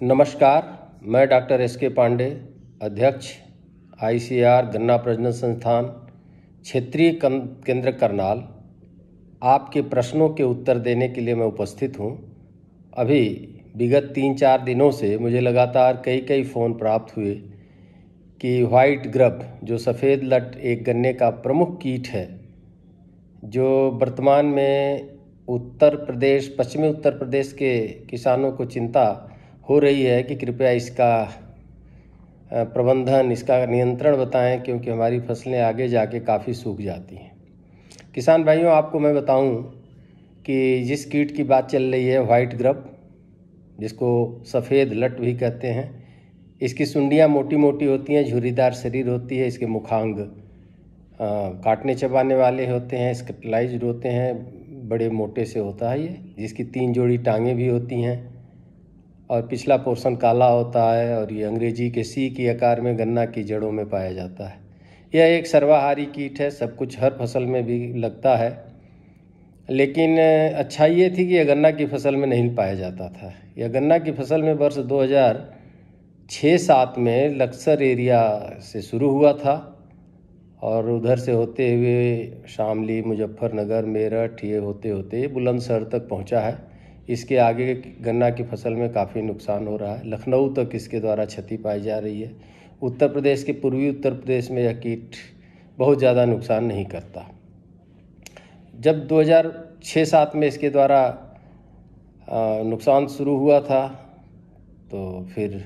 नमस्कार, मैं doctor S K. Pandey, अध्यक्ष ICAR गन्ना प्रजनन संस्थान क्षेत्रीय केंद्र करनाल, आपके प्रश्नों के उत्तर देने के लिए मैं उपस्थित हूँ। अभी विगत 3-4 दिनों से मुझे लगातार कई फ़ोन प्राप्त हुए कि वाइट ग्रब, जो सफ़ेद लट एक गन्ने का प्रमुख कीट है, जो वर्तमान में पश्चिमी उत्तर प्रदेश के किसानों को चिंता हो रही है कि कृपया इसका प्रबंधन, इसका नियंत्रण बताएं, क्योंकि हमारी फसलें आगे जाके काफ़ी सूख जाती हैं। किसान भाइयों, आपको मैं बताऊं कि जिस कीट की बात चल रही है, वाइट ग्रब, जिसको सफ़ेद लट भी कहते हैं, इसकी सुंडियां मोटी मोटी होती हैं, झुर्रीदार शरीर होती है, इसके मुखांग काटने चबाने वाले होते हैं, स्केपलाइज्ड होते हैं, बड़े मोटे से होता है ये, जिसकी 3 जोड़ी टांगें भी होती हैं और पिछला पोर्शन काला होता है, और ये अंग्रेजी के सी के आकार में गन्ना की जड़ों में पाया जाता है। यह एक सर्वाहारी कीट है, सब कुछ हर फसल में भी लगता है, लेकिन अच्छाई ये थी कि यह गन्ना की फसल में नहीं पाया जाता था। यह गन्ना की फसल में वर्ष 2006-07 में लक्सर एरिया से शुरू हुआ था और उधर से होते हुए शामली, मुजफ्फरनगर, मेरठ, ये होते होते बुलंदशहर तक पहुंचा है। इसके आगे गन्ना की फसल में काफ़ी नुकसान हो रहा है। लखनऊ तक इसके द्वारा क्षति पाई जा रही है। उत्तर प्रदेश के पूर्वी उत्तर प्रदेश में यह कीट बहुत ज़्यादा नुकसान नहीं करता। जब 2006-07 में इसके द्वारा नुकसान शुरू हुआ था, तो फिर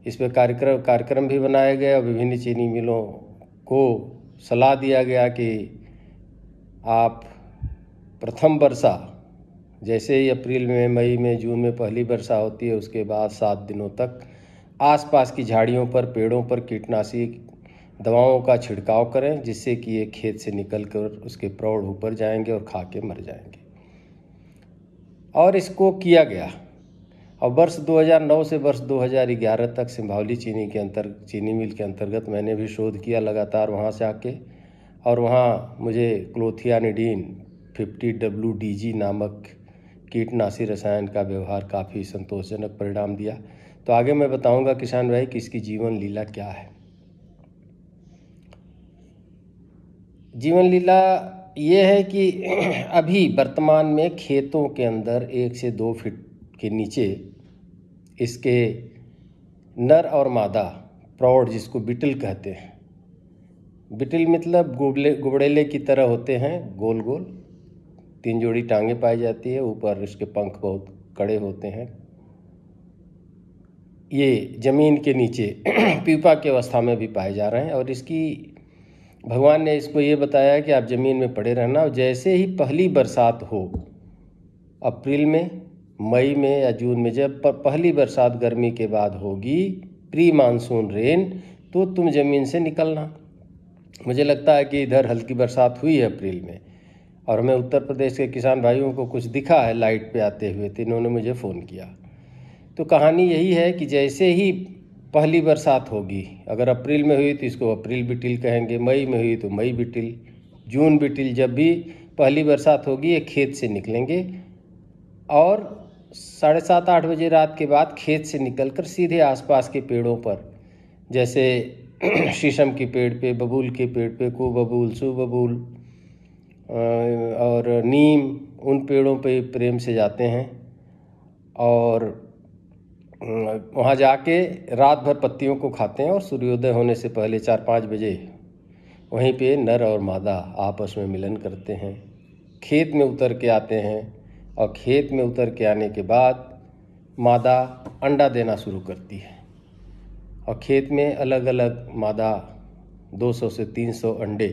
इस पर कार्यक्रम भी बनाया गया और विभिन्न चीनी मिलों को सलाह दिया गया कि आप प्रथम वर्षा, जैसे ही अप्रैल में, मई में, जून में पहली वर्षा होती है, उसके बाद 7 दिनों तक आसपास की झाड़ियों पर, पेड़ों पर कीटनाशी दवाओं का छिड़काव करें, जिससे कि ये खेत से निकलकर उसके प्रौढ़ ऊपर जाएंगे और खा के मर जाएंगे। और इसको किया गया। और वर्ष 2009 से वर्ष 2011 तक सिंभावली चीनी मिल के अंतर्गत मैंने भी शोध किया लगातार वहाँ से आके, और वहाँ मुझे क्लोथियानिडीन 50WDG नामक कीटनाशी रसायन का व्यवहार काफ़ी संतोषजनक परिणाम दिया। तो आगे मैं बताऊंगा किसान भाई कि इसकी जीवन लीला क्या है। जीवन लीला ये है कि अभी वर्तमान में खेतों के अंदर 1 से 2 फीट के नीचे इसके नर और मादा प्रौढ़, जिसको बिटल कहते हैं, बिटल मतलब गुबड़ेले की तरह होते हैं, गोल गोल 3 जोड़ी टांगे पाई जाती है, ऊपर इसके पंख बहुत कड़े होते हैं। ये जमीन के नीचे पीपा की अवस्था में भी पाए जा रहे हैं, और इसकी भगवान ने इसको ये बताया कि आप ज़मीन में पड़े रहना, और जैसे ही पहली बरसात हो, अप्रैल में, मई में या जून में, जब पहली बरसात गर्मी के बाद होगी, प्री मानसून रेन, तो तुम ज़मीन से निकलना। मुझे लगता है कि इधर हल्की बरसात हुई है अप्रैल में, और हमें उत्तर प्रदेश के किसान भाइयों को कुछ दिखा है लाइट पे आते हुए, तो इन्होंने मुझे फ़ोन किया। तो कहानी यही है कि जैसे ही पहली बरसात होगी, अगर अप्रैल में हुई तो इसको अप्रैल बिटिल कहेंगे, मई में हुई तो मई बिटिल, जून बिटिल, जब भी पहली बरसात होगी ये खेत से निकलेंगे, और 7:30-8 बजे रात के बाद खेत से निकलकर सीधे आसपास के पेड़ों पर, जैसे शीशम के पेड़ पे, बबूल के पेड़ पे, कुबबूल, सुबबूल और नीम, उन पेड़ों पे प्रेम से जाते हैं, और वहाँ जाके रात भर पत्तियों को खाते हैं, और सूर्योदय होने से पहले 4-5 बजे वहीं पे नर और मादा आपस में मिलन करते हैं, खेत में उतर के आते हैं, और खेत में उतर के आने के बाद मादा अंडा देना शुरू करती है, और खेत में अलग अलग मादा 200 से 300 अंडे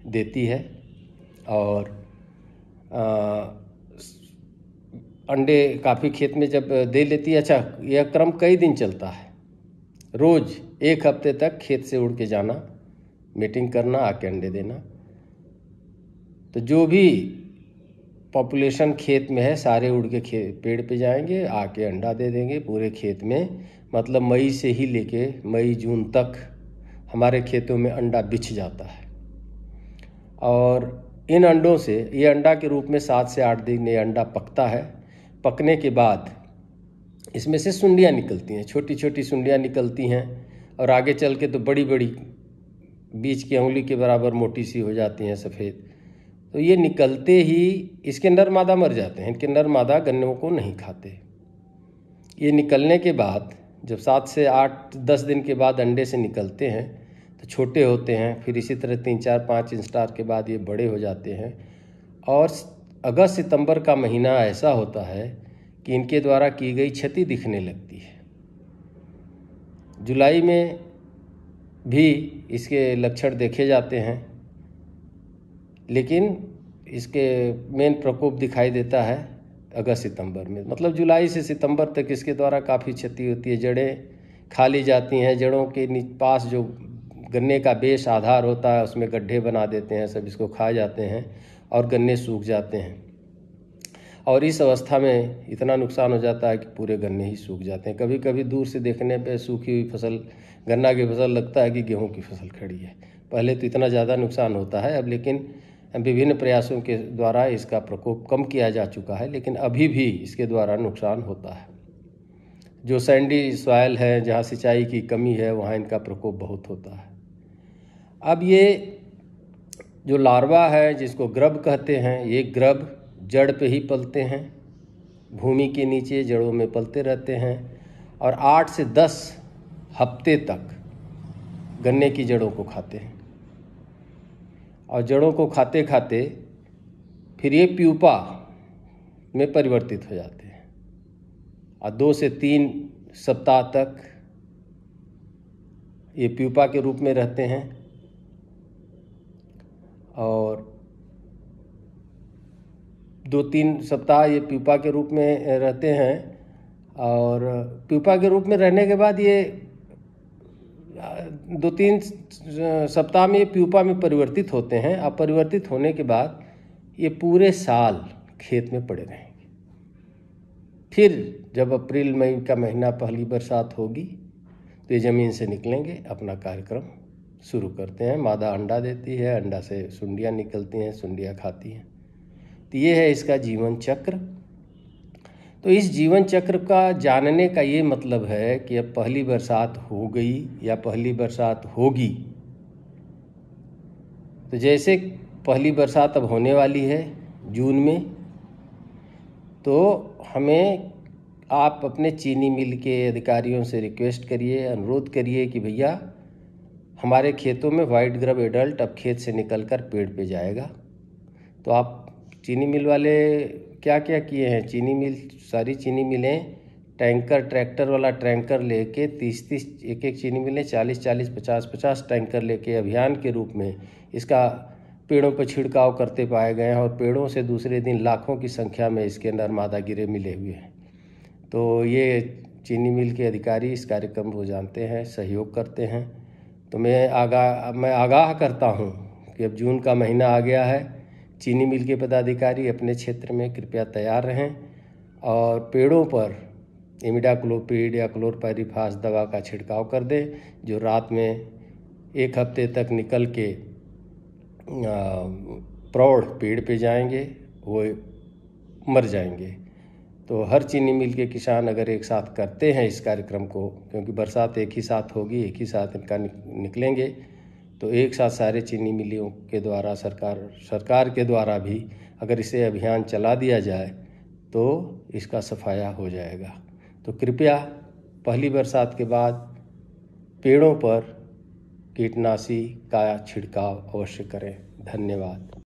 देती है, और अंडे काफ़ी खेत में जब दे लेती है, अच्छा, यह क्रम कई दिन चलता है, रोज़ 1 हफ्ते तक खेत से उड़ के जाना, मीटिंग करना, आके अंडे देना। तो जो भी पॉपुलेशन खेत में है सारे उड़ के पेड़ पे जाएंगे, आके अंडा दे देंगे पूरे खेत में। मतलब मई से ही लेके मई जून तक हमारे खेतों में अंडा बिछ जाता है, और इन अंडों से, ये अंडा के रूप में 7 से 8 दिन ये अंडा पकता है। पकने के बाद इसमें से सुंडियाँ निकलती हैं, छोटी छोटी सुंडियाँ निकलती हैं और आगे चल के तो बड़ी बड़ी बीच की उंगली के बराबर मोटी सी हो जाती हैं सफ़ेद। तो ये निकलते ही इसके नर मादा मर जाते हैं, इनके नर मादा गन्नों को नहीं खाते। ये निकलने के बाद जब 7 से 8-10 दिन के बाद अंडे से निकलते हैं तो छोटे होते हैं, फिर इसी तरह 3-4-5 इंस्टार के बाद ये बड़े हो जाते हैं। और अगस्त सितंबर का महीना ऐसा होता है कि इनके द्वारा की गई क्षति दिखने लगती है। जुलाई में भी इसके लक्षण देखे जाते हैं, लेकिन इसके मेन प्रकोप दिखाई देता है अगस्त सितंबर में। मतलब जुलाई से सितंबर तक इसके द्वारा काफ़ी क्षति होती है। जड़ें खा ली जाती हैं, जड़ों के पास जो गन्ने का बेस आधार होता है उसमें गड्ढे बना देते हैं, सब इसको खा जाते हैं और गन्ने सूख जाते हैं। और इस अवस्था में इतना नुकसान हो जाता है कि पूरे गन्ने ही सूख जाते हैं। कभी कभी दूर से देखने पे सूखी हुई फसल, गन्ना की फसल लगता है कि गेहूं की फसल खड़ी है। पहले तो इतना ज़्यादा नुकसान होता है, अब लेकिन विभिन्न प्रयासों के द्वारा इसका प्रकोप कम किया जा चुका है, लेकिन अभी भी इसके द्वारा नुकसान होता है। जो सैंडी सॉइल है, जहाँ सिंचाई की कमी है, वहाँ इनका प्रकोप बहुत होता है। अब ये जो लार्वा है जिसको ग्रब कहते हैं, ये ग्रब जड़ पे ही पलते हैं, भूमि के नीचे जड़ों में पलते रहते हैं और 8 से 10 हफ्ते तक गन्ने की जड़ों को खाते हैं। और जड़ों को खाते खाते फिर ये प्यूपा में परिवर्तित हो जाते हैं और 2 से 3 सप्ताह तक ये प्यूपा के रूप में रहते हैं और 2-3 सप्ताह ये प्यूपा के रूप में रहते हैं। और प्यूपा के रूप में रहने के बाद ये 2-3 सप्ताह में ये प्यूपा में परिवर्तित होते हैं। अब परिवर्तित होने के बाद ये पूरे साल खेत में पड़े रहेंगे। फिर जब अप्रैल मई का महीना पहली बरसात होगी तो ये ज़मीन से निकलेंगे, अपना कार्यक्रम शुरू करते हैं। मादा अंडा देती है, अंडा से सुंडियाँ निकलती हैं, सुंडियाँ खाती हैं। तो ये है इसका जीवन चक्र। तो इस जीवन चक्र का जानने का ये मतलब है कि अब पहली बरसात हो गई या पहली बरसात होगी। तो जैसे पहली बरसात अब होने वाली है जून में, तो हमें आप अपने चीनी मिल के अधिकारियों से रिक्वेस्ट करिए, अनुरोध करिए कि भैया हमारे खेतों में वाइट ग्रब एडल्ट अब खेत से निकलकर पेड़ पे जाएगा। तो आप चीनी मिल वाले क्या क्या किए हैं, चीनी मिल, सारी चीनी मिलें टैंकर, ट्रैक्टर वाला टैंकर लेके 30-30 एक चीनी मिलें 40-40, 50-50 टैंकर लेके अभियान के रूप में इसका पेड़ों पर छिड़काव करते पाए गए हैं। और पेड़ों से दूसरे दिन लाखों की संख्या में इसके अंदर मादा गिरे मिले हुए हैं। तो ये चीनी मिल के अधिकारी इस कार्यक्रम को जानते हैं, सहयोग करते हैं। तो मैं आगाह करता हूँ कि अब जून का महीना आ गया है। चीनी मिल के पदाधिकारी अपने क्षेत्र में कृपया तैयार रहें और पेड़ों पर इमिडाक्लोपीड या क्लोरपाइरिफास दवा का छिड़काव कर दें, जो रात में 1 हफ्ते तक निकल के प्रौढ़ पेड़ पे जाएंगे, वो मर जाएंगे। तो हर चीनी मिल के किसान अगर एक साथ करते हैं इस कार्यक्रम को, क्योंकि बरसात एक ही साथ होगी, एक ही साथ इनका निकलेंगे, तो एक साथ सारे चीनी मिलों के द्वारा सरकार के द्वारा भी अगर इसे अभियान चला दिया जाए तो इसका सफाया हो जाएगा। तो कृपया पहली बरसात के बाद पेड़ों पर कीटनाशी का छिड़काव अवश्य करें। धन्यवाद।